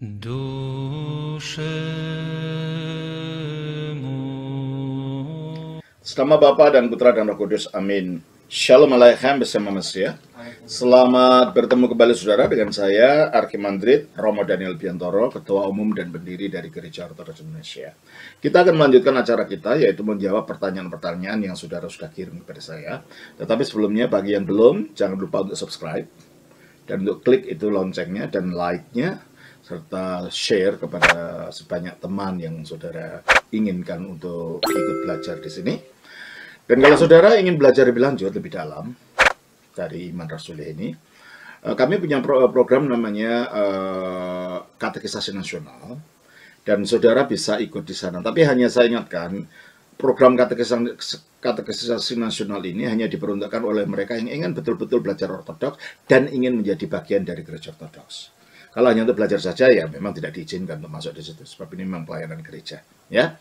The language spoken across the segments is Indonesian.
Nama Bapa dan Putra dan Roh Kudus, amin. Shalom Aleichem bersama Mesiah. Selamat bertemu kembali saudara dengan saya, Archimandrit Romo Daniel Biantoro, Ketua Umum dan Pendiri dari Gereja Ortodoks Indonesia. Kita akan melanjutkan acara kita, yaitu menjawab pertanyaan-pertanyaan yang saudara sudah kirim kepada saya. Tetapi sebelumnya, bagi yang belum, jangan lupa untuk subscribe, dan untuk klik itu loncengnya dan like-nya, serta share kepada sebanyak teman yang saudara inginkan untuk ikut belajar di sini. Dan kalau saudara ingin belajar lebih lanjut, lebih dalam dari Iman Rasuli ini, kami punya program namanya Katekisasi Nasional, dan saudara bisa ikut di sana. Tapi hanya saya ingatkan, program Katekisasi Nasional ini hanya diperuntukkan oleh mereka yang ingin betul-betul belajar ortodoks dan ingin menjadi bagian dari gereja ortodoks. Kalau hanya untuk belajar saja, ya memang tidak diizinkan untuk masuk di situ, sebab ini memang pelayanan gereja, ya.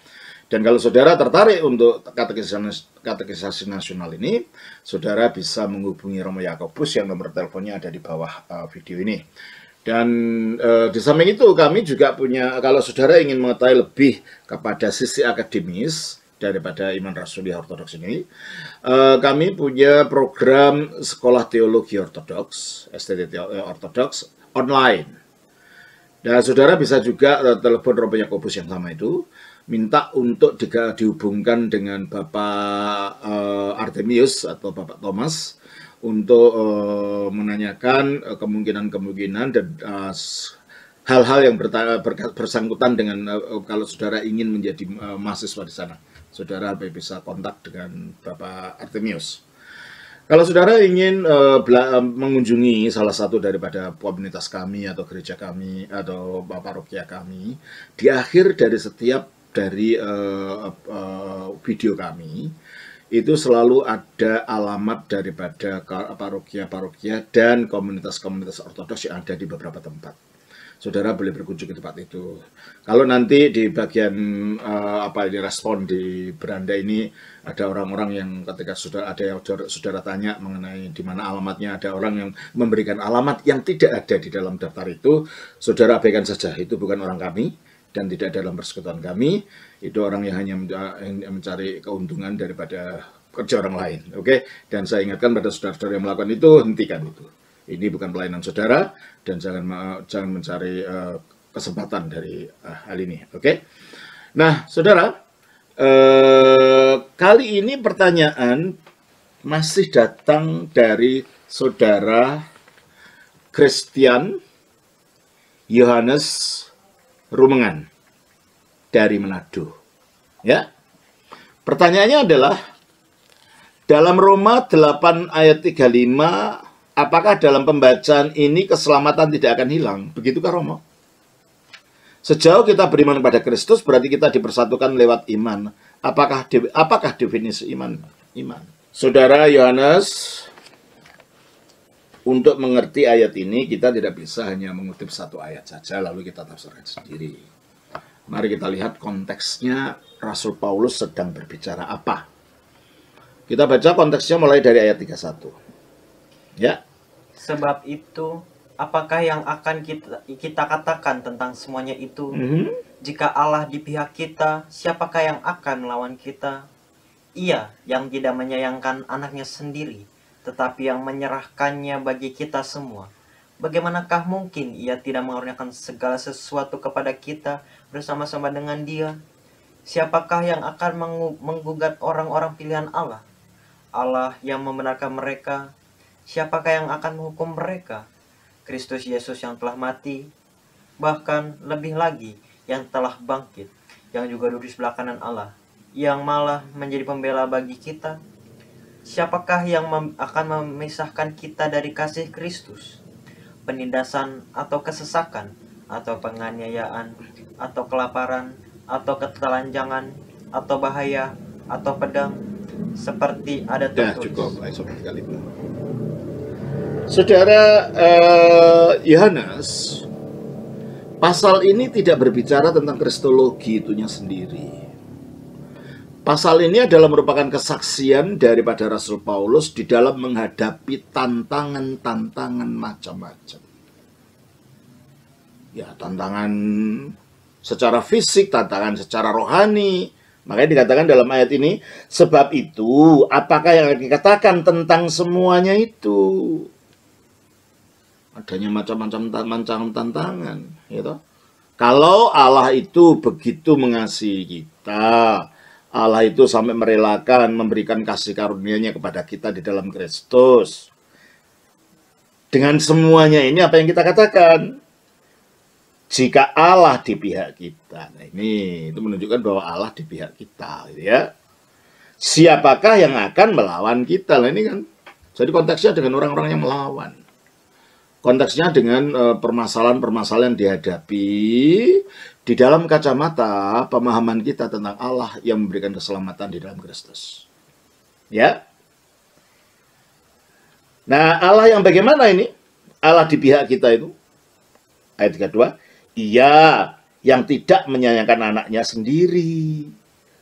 Dan kalau saudara tertarik untuk katekisasi nasional ini, saudara bisa menghubungi Romo Yakobus yang nomor teleponnya ada di bawah video ini. Dan di samping itu kami juga punya, kalau saudara ingin mengetahui lebih kepada sisi akademis daripada Iman Rasuli Ortodoks ini, kami punya program Sekolah Teologi Ortodoks, STT Ortodoks, online. Dan saudara bisa juga telepon Romo Yakobus yang sama itu, minta untuk dihubungkan dengan Bapak Artemius atau Bapak Thomas untuk menanyakan kemungkinan-kemungkinan dan hal-hal yang bersangkutan dengan kalau saudara ingin menjadi mahasiswa di sana. Saudara bisa kontak dengan Bapak Artemius. Kalau saudara ingin mengunjungi salah satu daripada komunitas kami atau gereja kami atau parokia kami, di akhir dari setiap video kami itu selalu ada alamat daripada parokia-parokia dan komunitas-komunitas ortodoks yang ada di beberapa tempat. Saudara boleh berkunjung ke tempat itu. Kalau nanti di bagian respon di beranda ini ada orang-orang yang ketika saudara tanya mengenai di mana alamatnya, ada orang yang memberikan alamat yang tidak ada di dalam daftar itu, saudara abaikan saja. Itu bukan orang kami dan tidak dalam persekutuan kami. Itu orang yang hanya mencari keuntungan daripada kerja orang lain. Oke? Dan saya ingatkan pada saudara-saudara yang melakukan itu, hentikan itu. Ini bukan pelayanan saudara, dan jangan mencari kesempatan dari hal ini. Oke? Nah, saudara, kali ini pertanyaan masih datang dari saudara Christian Yohanes Rumengan dari Manado. Ya. Pertanyaannya adalah, dalam Roma 8 ayat 35, apakah dalam pembacaan ini keselamatan tidak akan hilang? Begitukah Romo? Sejauh kita beriman kepada Kristus, berarti kita dipersatukan lewat iman. Apakah definisi iman? Saudara Yohanes, untuk mengerti ayat ini, kita tidak bisa hanya mengutip satu ayat saja, lalu kita tafsirkan sendiri. Mari kita lihat konteksnya Rasul Paulus sedang berbicara apa. Kita baca konteksnya mulai dari ayat 31. Ya. Sebab itu, apakah yang akan kita katakan tentang semuanya itu? Jika Allah di pihak kita, siapakah yang akan melawan kita? Ia yang tidak menyayangkan anaknya sendiri, tetapi yang menyerahkannya bagi kita semua. Bagaimanakah mungkin ia tidak mengaruniakan segala sesuatu kepada kita bersama-sama dengan Dia? Siapakah yang akan menggugat orang-orang pilihan Allah? Allah yang membenarkan mereka. Siapakah yang akan menghukum mereka? Kristus Yesus yang telah mati, bahkan lebih lagi yang telah bangkit, yang juga duduk di sebelah kanan Allah, yang malah menjadi pembela bagi kita. Siapakah yang akan memisahkan kita dari kasih Kristus? Penindasan atau kesesakan, atau penganiayaan, atau kelaparan, atau ketelanjangan, atau bahaya, atau pedang, seperti ada tertulis. Cukup, Saudara Yohanes, pasal ini tidak berbicara tentang kristologi itunya sendiri. Pasal ini adalah merupakan kesaksian daripada Rasul Paulus di dalam menghadapi tantangan-tantangan macam-macam. Ya, tantangan secara fisik, tantangan secara rohani. Makanya dikatakan dalam ayat ini, sebab itu, apakah yang dikatakan tentang semuanya itu? Adanya macam-macam tantangan, gitu. Kalau Allah itu begitu mengasihi kita, Allah itu sampai merelakan memberikan kasih karunia-Nya kepada kita di dalam Kristus. Dengan semuanya ini apa yang kita katakan? Jika Allah di pihak kita, nah ini itu menunjukkan bahwa Allah di pihak kita, gitu ya. Siapakah yang akan melawan kita? Nah ini kan, jadi konteksnya dengan orang-orang yang melawan. Konteksnya dengan permasalahan-permasalahan dihadapi di dalam kacamata pemahaman kita tentang Allah yang memberikan keselamatan di dalam Kristus. Ya. Nah, Allah yang bagaimana ini? Allah di pihak kita itu. Ayat 32. Ia yang tidak menyayangkan anaknya sendiri,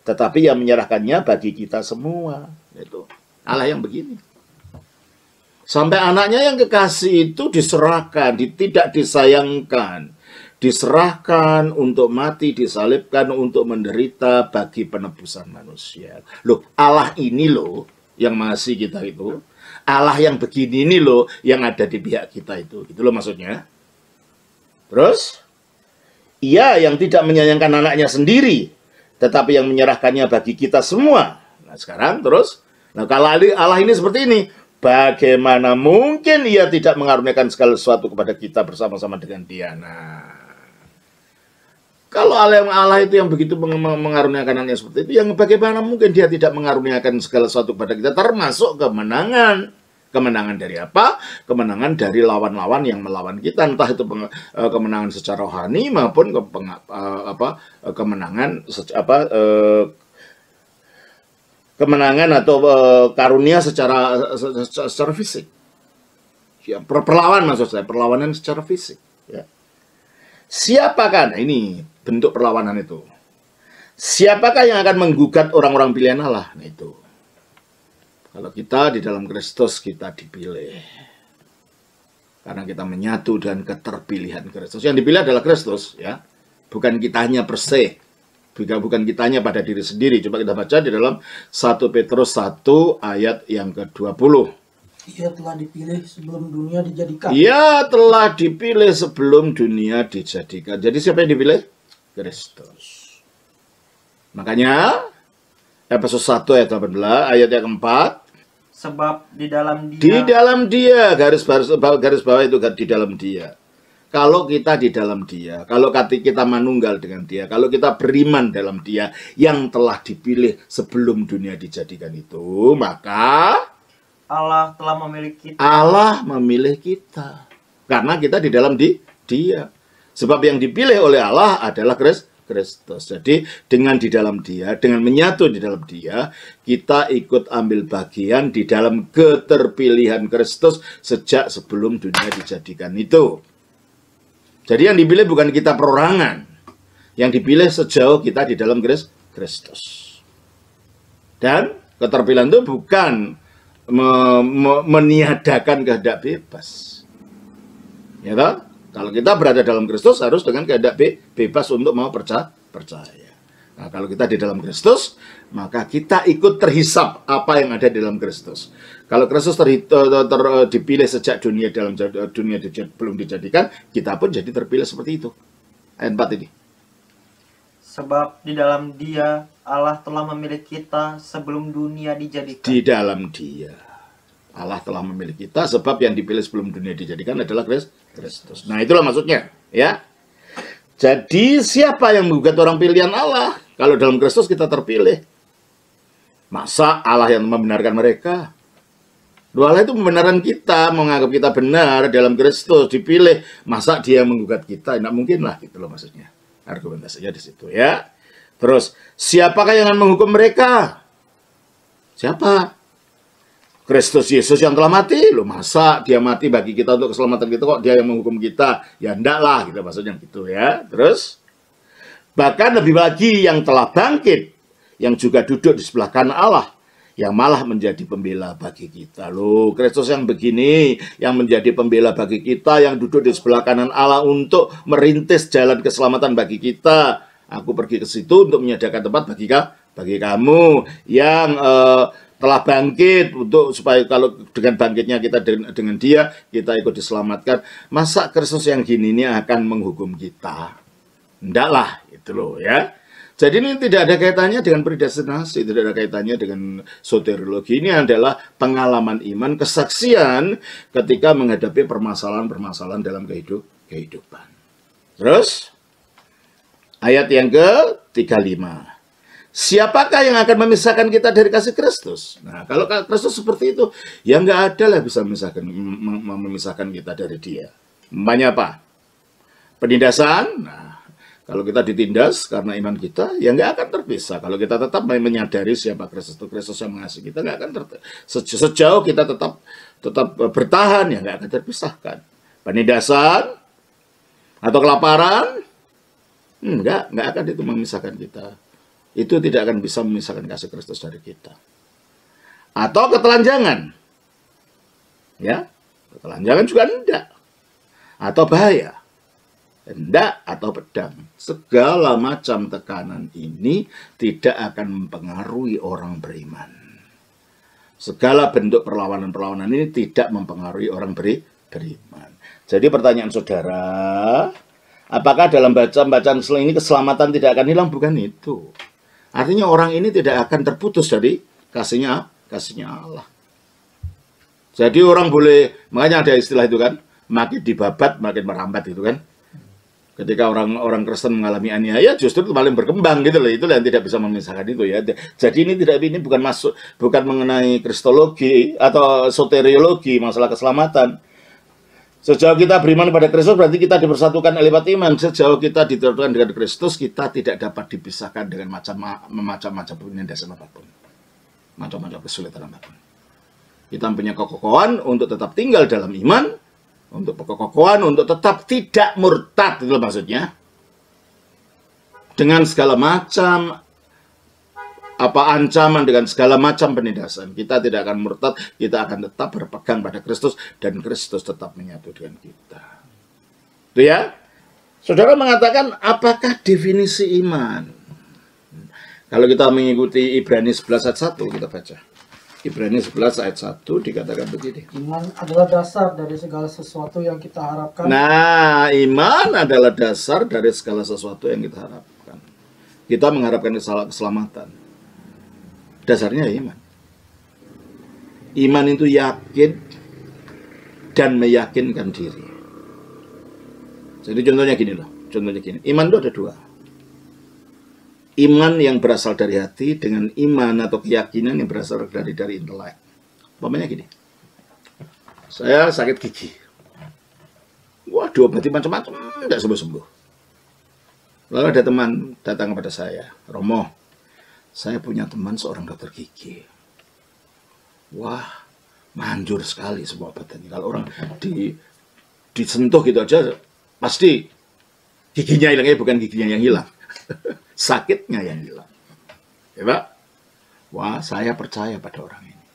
tetapi yang menyerahkannya bagi kita semua. Itu Allah yang begini. Sampai anaknya yang kekasih itu diserahkan, tidak disayangkan. Diserahkan untuk mati, disalibkan untuk menderita bagi penebusan manusia. Loh, Allah ini loh yang mengasihi kita itu. Allah yang begini ini loh yang ada di pihak kita itu. Itu loh maksudnya. Terus, Ia yang tidak menyayangkan anaknya sendiri, tetapi yang menyerahkannya bagi kita semua. Nah sekarang terus, nah kalau Allah ini seperti ini, bagaimana mungkin Ia tidak mengaruniakan segala sesuatu kepada kita bersama-sama dengan Dia? Nah, kalau Allah itu yang begitu mengaruniakan anaknya seperti itu, yang bagaimana mungkin Dia tidak mengaruniakan segala sesuatu kepada kita, termasuk kemenangan. Kemenangan dari apa? Kemenangan dari lawan-lawan yang melawan kita, entah itu kemenangan secara rohani maupun kemenangan atau karunia secara fisik. Ya, perlawanan maksud saya, perlawanan secara fisik. Ya. Siapakah, nah ini bentuk perlawanan itu. Siapakah yang akan menggugat orang-orang pilihan Allah? Nah itu. Kalau kita di dalam Kristus kita dipilih. Karena kita menyatu dengan keterpilihan Kristus. Yang dipilih adalah Kristus, ya. Bukan kitanya per se. Bukan kitanya pada diri sendiri. Coba kita baca di dalam 1 Petrus 1 ayat yang ke-20. Ia telah dipilih sebelum dunia dijadikan. Ia telah dipilih sebelum dunia dijadikan. Jadi siapa yang dipilih? Kristus. Makanya Efesus 1 ayat 18, ayat yang keempat. Sebab di dalam Dia. Di dalam Dia, garis bawah itu di dalam Dia. Kalau kita di dalam Dia, kalau kita manunggal dengan Dia, kalau kita beriman dalam Dia yang telah dipilih sebelum dunia dijadikan itu, maka Allah telah memilih kita. Allah memilih kita. Karena kita di dalam Dia. Sebab yang dipilih oleh Allah adalah Kristus. Jadi dengan di dalam Dia, dengan menyatu di dalam Dia, kita ikut ambil bagian di dalam keterpilihan Kristus sejak sebelum dunia dijadikan itu. Jadi yang dipilih bukan kita perorangan, yang dipilih sejauh kita di dalam Kristus. Dan keterpilihan itu bukan meniadakan kehendak bebas. Ya toh? Kalau kita berada dalam Kristus harus dengan kehendak bebas untuk mau percaya. Nah, kalau kita di dalam Kristus, maka kita ikut terhisap apa yang ada di dalam Kristus. Kalau Kristus dipilih sejak dunia belum dijadikan, kita pun jadi terpilih seperti itu. Ayat 4 ini. Sebab di dalam Dia Allah telah memilih kita sebelum dunia dijadikan. Di dalam Dia Allah telah memilih kita, sebab yang dipilih sebelum dunia dijadikan adalah Kristus. Nah, itulah maksudnya, ya. Jadi, siapa yang menggugat orang pilihan Allah? Kalau dalam Kristus kita terpilih. Masa Allah yang membenarkan mereka? Allah itu membenarkan kita, menganggap kita benar dalam Kristus, dipilih. Masa Dia menggugat kita? Tidak mungkin lah, gitu loh maksudnya. Argumentasinya di situ, ya. Terus, siapakah yang akan menghukum mereka? Siapa? Kristus Yesus yang telah mati, loh masa Dia mati bagi kita untuk keselamatan kita, kok Dia yang menghukum kita? Ya enggak lah, gitu maksudnya gitu ya. Terus, bahkan lebih lagi yang telah bangkit, yang juga duduk di sebelah kanan Allah, yang malah menjadi pembela bagi kita. Loh, Kristus yang begini, yang menjadi pembela bagi kita, yang duduk di sebelah kanan Allah untuk merintis jalan keselamatan bagi kita. Aku pergi ke situ untuk menyediakan tempat bagi kamu yang telah bangkit, untuk supaya kalau dengan bangkitnya kita dengan dia, kita ikut diselamatkan. Masa Kristus yang gini ini akan menghukum kita? Ndaklah, itu loh ya. Jadi ini tidak ada kaitannya dengan predestinasi, tidak ada kaitannya dengan soteriologi. Ini adalah pengalaman iman, kesaksian ketika menghadapi permasalahan-permasalahan dalam kehidupan. Terus, ayat yang ke-35. Siapakah yang akan memisahkan kita dari kasih Kristus? Nah, kalau Kristus seperti itu, ya nggak ada lah bisa memisahkan kita dari dia. Umpamanya apa? Penindasan. Nah, kalau kita ditindas karena iman kita, ya nggak akan terpisah. Kalau kita tetap menyadari siapa Kristus itu, Kristus yang mengasihi kita, nggak akan sejauh kita tetap bertahan, ya nggak akan terpisahkan. Penindasan atau kelaparan, nggak akan itu memisahkan kita. Itu tidak akan bisa memisahkan kasih Kristus dari kita. Atau ketelanjangan, ya, ketelanjangan juga enggak. Atau bahaya. Hendak atau pedang, segala macam tekanan ini tidak akan mempengaruhi orang beriman. Segala bentuk perlawanan-perlawanan ini tidak mempengaruhi orang beriman. Jadi pertanyaan saudara, apakah dalam bacaan ini keselamatan tidak akan hilang? Bukan itu. Artinya orang ini tidak akan terputus dari kasihnya Allah. Jadi orang boleh, makanya ada istilah itu kan, makin dibabat makin merambat itu kan. Ketika orang Kristen mengalami aniaya, justru itu paling berkembang gitu loh. Itu yang tidak bisa memisahkan itu ya. Jadi ini bukan mengenai kristologi atau soteriologi, masalah keselamatan. Sejauh kita beriman pada Kristus, berarti kita dipersatukan lewat iman. Sejauh kita dipersatukan dengan Kristus, kita tidak dapat dipisahkan dengan macam-macam penindasan apapun, macam-macam kesulitan apapun. Kita punya kekokohan untuk tetap tinggal dalam iman, untuk kekokohan, untuk tetap tidak murtad, itu maksudnya. Dengan segala macam ancaman, dengan segala macam penindasan, kita tidak akan murtad, kita akan tetap berpegang pada Kristus, dan Kristus tetap menyatu dengan kita. Itu ya. Saudara mengatakan, apakah definisi iman? Kalau kita mengikuti Ibrani 11 ayat 1, kita baca. Ibrani 11 ayat 1 dikatakan begini. Iman adalah dasar dari segala sesuatu yang kita harapkan. Nah, iman adalah dasar dari segala sesuatu yang kita harapkan. Kita mengharapkan keselamatan. Dasarnya iman. Iman itu yakin dan meyakinkan diri. Jadi contohnya gini loh. Contohnya gini. Iman itu ada dua. Iman yang berasal dari hati dengan iman atau keyakinan yang berasal dari intelek. Umpamanya gini. Saya sakit gigi. Wah, diobati macam-macam, tidak sembuh-sembuh. Lalu ada teman datang kepada saya. Romo, saya punya teman seorang dokter gigi. Wah, manjur sekali semua obatnya. Kalau orang disentuh gitu aja, pasti giginya hilangnya bukan giginya yang hilang. Sakitnya yang hilang. Ya Pak? Wah, saya percaya pada orang ini.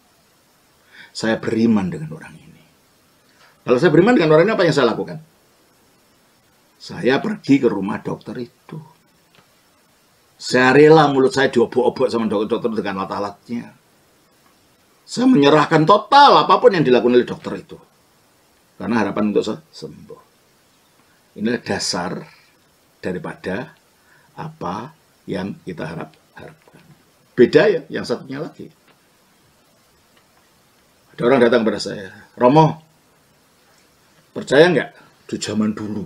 Saya beriman dengan orang ini. Kalau saya beriman dengan orang ini, apa yang saya lakukan? Saya pergi ke rumah dokter itu. Saya rela mulut saya diobok-obok sama dokter dengan alat-alatnya. Saya menyerahkan total apapun yang dilakukan oleh dokter itu. Karena harapan untuk sembuh. Inilah dasar daripada apa yang kita harapkan. Beda ya, yang satunya lagi. Ada orang datang pada saya, Romo, percaya nggak? Di zaman dulu,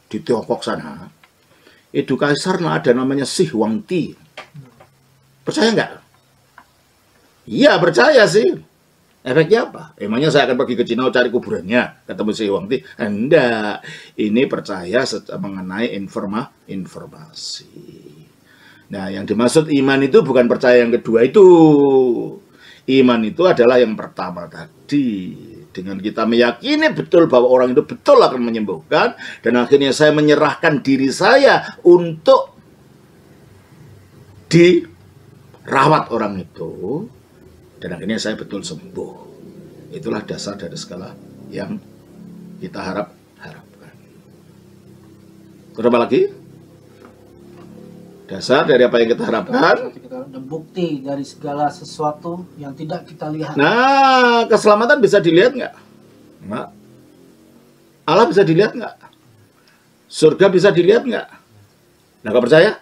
di Tiongkok sana, itu kaisar ada namanya Xi Huangdi. Percaya nggak? Iya, percaya sih. Efeknya apa? Emangnya saya akan pergi ke Cina cari kuburannya, ketemu Xi Huangdi? Enggak. Ini percaya mengenai informasi. Nah, yang dimaksud iman itu bukan percaya yang kedua itu. Iman itu adalah yang pertama tadi. Dengan kita meyakini betul bahwa orang itu betul akan menyembuhkan. Dan akhirnya saya menyerahkan diri saya untuk dirawat orang itu. Dan akhirnya saya betul sembuh. Itulah dasar dari segala yang kita harapkan. Berapa lagi? Dasar dari apa yang kita harapkan. Dan bukti dari segala sesuatu yang tidak kita lihat. Nah, keselamatan bisa dilihat nggak? Nggak. Allah bisa dilihat nggak? Surga bisa dilihat nggak? Nah, nggak percaya?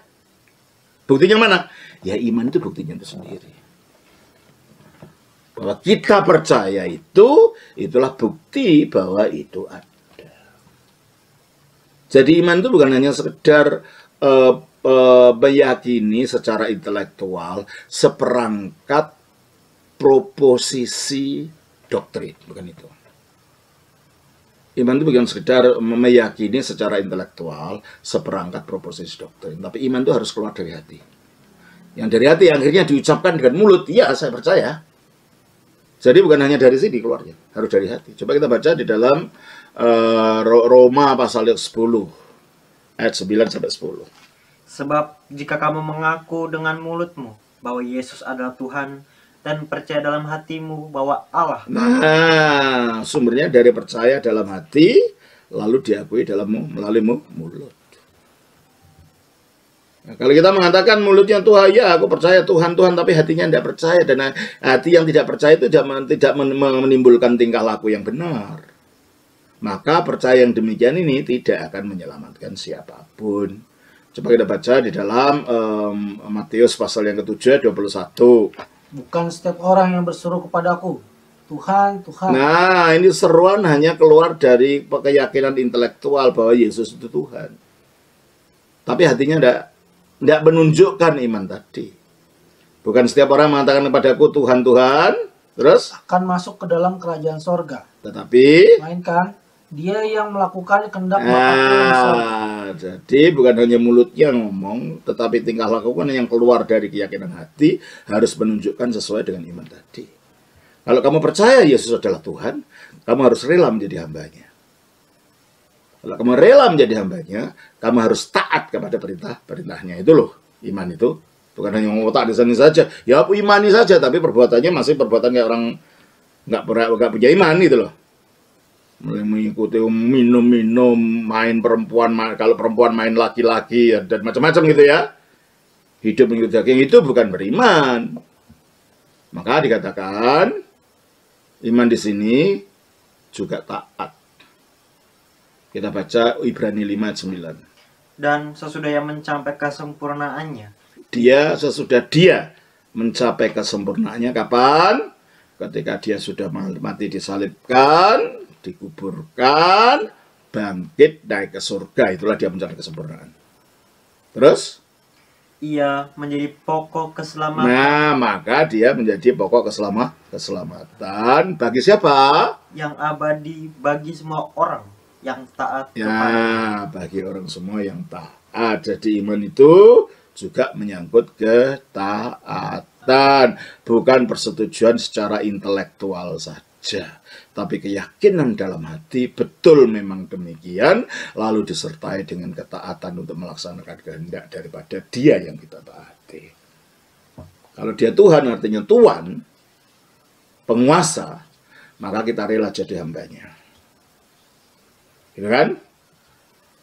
Buktinya mana? Ya iman itu buktinya itu sendiri. Bahwa kita percaya itulah bukti bahwa itu ada. Jadi iman itu bukan hanya sekedar meyakini secara intelektual seperangkat proposisi doktrin, bukan itu. Iman itu bukan sekedar meyakini secara intelektual seperangkat proposisi doktrin, tapi iman itu harus keluar dari hati. Yang dari hati yang akhirnya diucapkan dengan mulut, ya saya percaya. Jadi bukan hanya dari sini keluarnya, harus dari hati. Coba kita baca di dalam Roma pasal 10 ayat 9 sampai 10. Sebab jika kamu mengaku dengan mulutmu bahwa Yesus adalah Tuhan dan percaya dalam hatimu bahwa Allah. Nah, sumbernya dari percaya dalam hati, lalu diakui melalui mulut. Nah, kalau kita mengatakan mulutnya Tuhan, ya aku percaya Tuhan, tapi hatinya tidak percaya. Dan hati yang tidak percaya itu tidak menimbulkan tingkah laku yang benar. Maka percaya yang demikian ini tidak akan menyelamatkan siapapun. Coba kita baca di dalam Matius pasal yang ke-7, 21. Bukan setiap orang yang berseru kepadaku, Tuhan, Tuhan. Nah, ini seruan hanya keluar dari keyakinan intelektual bahwa Yesus itu Tuhan. Tapi hatinya tidak menunjukkan iman tadi. Bukan setiap orang mengatakan kepadaku Tuhan, Tuhan, terus akan masuk ke dalam kerajaan sorga. Tetapi Mainkan dia yang melakukan kehendak Bapa-Ku yang di sorga. Jadi bukan hanya mulutnya ngomong, tetapi tingkah lakukan yang keluar dari keyakinan hati harus menunjukkan sesuai dengan iman tadi. Kalau kamu percaya Yesus adalah Tuhan, kamu harus rela menjadi hambanya. Kalau kamu rela menjadi hambanya, kamu harus taat kepada perintahnya. Itu loh, iman itu. Bukan hanya ngotak di sana saja. Ya aku imani saja, tapi perbuatannya masih perbuatan kayak orang nggak punya iman gitu loh. Mengikuti minum-minum, main perempuan, kalau perempuan main laki-laki, dan macam-macam gitu ya. Hidup mengikuti daging itu bukan beriman. Maka dikatakan iman di sini juga taat. Kita baca Ibrani 5 ayat 9. Dan sesudah yang mencapai kesempurnaannya. Sesudah dia mencapai kesempurnaannya kapan? Ketika dia sudah mati disalibkan, dikuburkan, bangkit, naik ke surga. Itulah dia mencapai kesempurnaan. Terus? Ia menjadi pokok keselamatan. Nah, maka dia menjadi pokok keselamatan. Bagi siapa? Yang abadi bagi semua orang yang taat Ya, kepada. bagi orang semua yang taat. Jadi iman itu juga menyangkut ketaatan. Bukan persetujuan secara intelektual saja, tapi keyakinan dalam hati betul memang demikian, lalu disertai dengan ketaatan untuk melaksanakan kehendak daripada dia yang kita taati. Kalau dia Tuhan artinya Tuhan, penguasa, maka kita rela jadi hambanya. Gitu kan?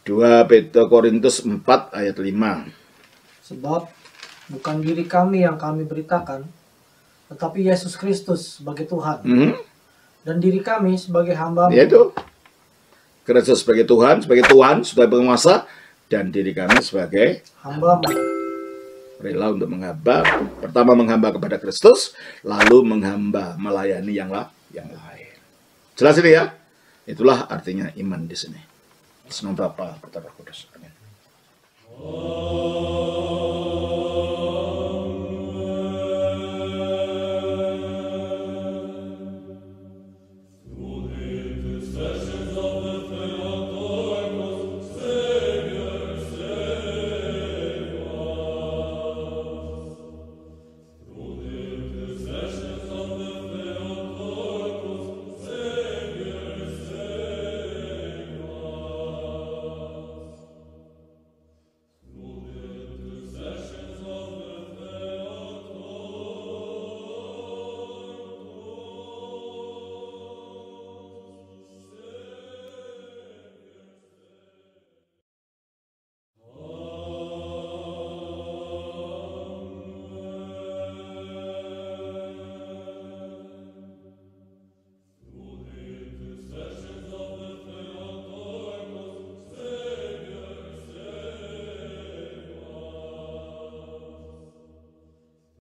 2 Korintus 4 ayat 5. Sebab bukan diri kami yang kami beritakan, tetapi Yesus Kristus sebagai Tuhan. Dan diri kami sebagai hamba. Yaitu Kristus sebagai Tuhan, sebagai penguasa, dan diri kami sebagai hamba. Rela untuk menghamba, pertama menghamba kepada Kristus, lalu menghamba melayani yang lain. Jelas ini ya? Itulah artinya iman di sini. Atas nama Bapa, Putra, Roh Kudus.